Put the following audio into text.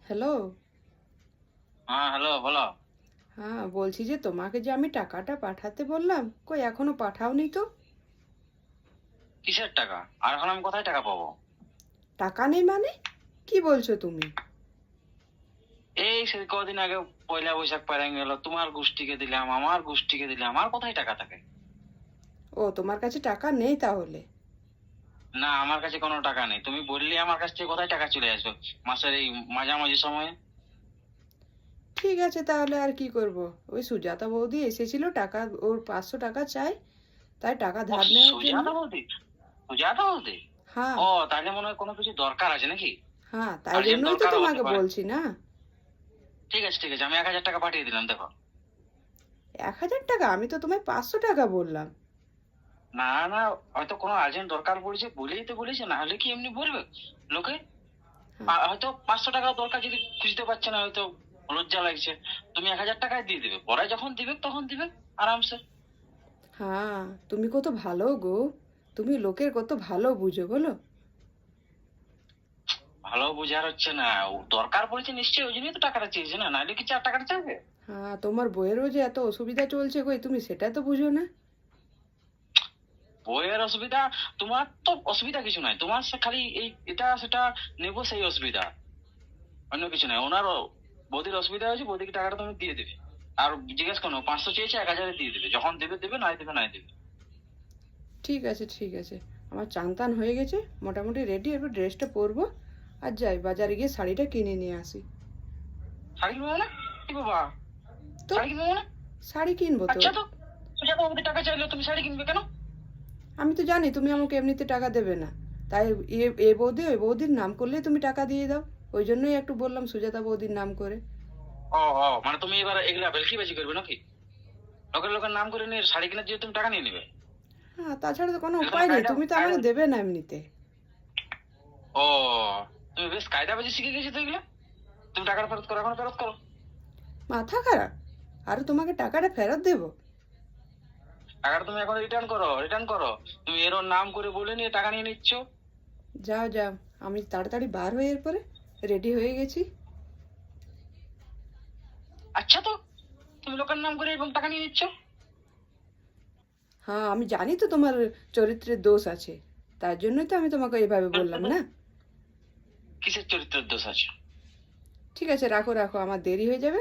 Hello. হ্যাঁ, hello, বলো। হ্যাঁ, বলছি যে তোমাকে যে আমি টাকাটা পাঠাতে বললাম, কই এখনো পাঠাওনি তো? কিসের টাকা? আর এখন আমি কোথায় টাকা পাবো? টাকা নেই মানে? কি বলছো তুমি? এই সে কদিন আগে পয়লা বৈশাখ পার গেল, তোমার গোষ্ঠীকে দিলাম, আমার গোষ্ঠীকে দিলাম, আর কোথায় টাকা থাকে? ও, তোমার কাছে টাকা নেই তাহলে? না, আমার কাছে কোনো টাকা নেই। তুমি বললে আমার কাছ থেকে কোথায় টাকা চলে আসবে মাসের এই মাঝামাঝি সময়ে? ঠিক আছে, তাহলে আর কি করব? ওই সুজাতা বৌদি এসেছিল, টাকা ওর 500 টাকা চাই, তাই টাকা ও, ধার নেওয়ার জন্য। সুজাতা বৌদি? সুজাতা বৌদি? হ্যাঁ। ও, তাহলে মনে হয় কোনো কিছু দরকার আছে নাকি? হ্যাঁ, তাই আর্জেন্ট জন্যই তো দরকারও হতে তোমাকে পারে। বলছি না। ঠিক আছে, ঠিক আছে, আমি 1,000 টাকা পাঠিয়ে দিলাম, দেখো। 1000 টাকা? আমি তো তোমায় 500 টাকা বললাম। না, না, হয়তো কোনো আর্জেন্ট দরকার পড়েছে বলেই তো বলেছে, না হলে কি এমনি বলবে লোকে? হ্যাঁ। হয়তো 500 টাকা দরকার, যদি খুঁজতে পারছে না, হয়তো লজ্জা লাগছে। তুমি 1,000 টাকায় দিয়ে দিবে, পরে যখন দিবে তখন দিবে আরামসে। হ্যাঁ, তুমি কত ভালো গো। তুমি লোকের কত ভালো বুঝো বলো। ভালো বোঝার হচ্ছে না, ও দরকার পড়েছে নিশ্চয়ই, ওই জন্যই তো টাকাটা চেয়েছে, না নাহলে কি চার টাকাটা চাইবে? হ্যাঁ, তোমার বইয়েরও যে এত অসুবিধা চলছে, কই তুমি সেটা তো বুঝো না। বইয়ের অসুবিধা? তোমার তো অসুবিধা কিছু নাই, তোমার খালি এই এটা সেটা নেবো, সেই অসুবিধা, অন্য কিছু নাই। ওনারও বৌদির অসুবিধা হয়েছে, বৌদিকে টাকাটা তুমি দিয়ে দেবে। আর জিজ্ঞেস করো, 500 চেয়েছে, 1,000 দিয়ে দেবে, যখন দেবে দেবে, নাই দেবে নাই দেবে। ঠিক আছে, ঠিক আছে। আমার চান টান হয়ে গেছে, মোটামুটি রেডি, এবার ড্রেসটা পরবো আর যাই বাজারে গিয়ে শাড়িটা কিনে নিয়ে আসি। শাড়ি কিনবো মানে? কি বাবা, তো শাড়ি কিনবো মানে? শাড়ি কিনবো তো। আচ্ছা, তো সুজাতা বৌদি টাকা চাইলে তুমি শাড়ি কিনবে কেন? আমি তো জানি তুমি আমাকে এমনিতে টাকা দেবে না, তাই এ বৌদি ওই বৌদির নাম করলেই তুমি টাকা দিয়ে দাও। ওই জন্যই একটু বললাম সুজাতা বৌদির নাম করে। ও, ও, মানে তুমি এবার এগুলা ভেলকিবাজি করবে নাকি? লোকের লোকের নাম করে নিয়ে শাড়ি কেনার জন্য তুমি টাকা নিয়ে নেবে? হ্যাঁ, তাছাড়া তো কোনো এটা কোনো উপায় নেই, কায়দা তুমি তো কায়দা? আমাকে দেবে না এমনিতে। ও, তুমি বেশ কায়দাবাজি শিখে গেছো তো এগুলা। তুমি টাকাটা ফেরত করো, এখন ফেরত করো। মাথা খারাপ? আরো তোমাকে টাকাটা ফেরত দেবো? টাকাটা তুমি এখন রিটার্ন করো, রিটার্ন করো। তুমি এর ওর নাম করে বলে নিয়ে টাকা নিয়ে নিচ্ছ। যাও যাও, আমি তাড়াতাড়ি বার হয়ে এরপরে রেডি হয়ে গেছি। আচ্ছা, তো তুমি লোকের নাম করে এবং টাকা নিয়ে নিচ্ছ? হ্যাঁ, আমি জানি তো তোমার চরিত্রের দোষ আছে, তার জন্যই তো আমি তোমাকে এইভাবে বললাম না। কিসের চরিত্রের দোষ আছে? ঠিক আছে, রাখো রাখো, আমার দেরি হয়ে যাবে।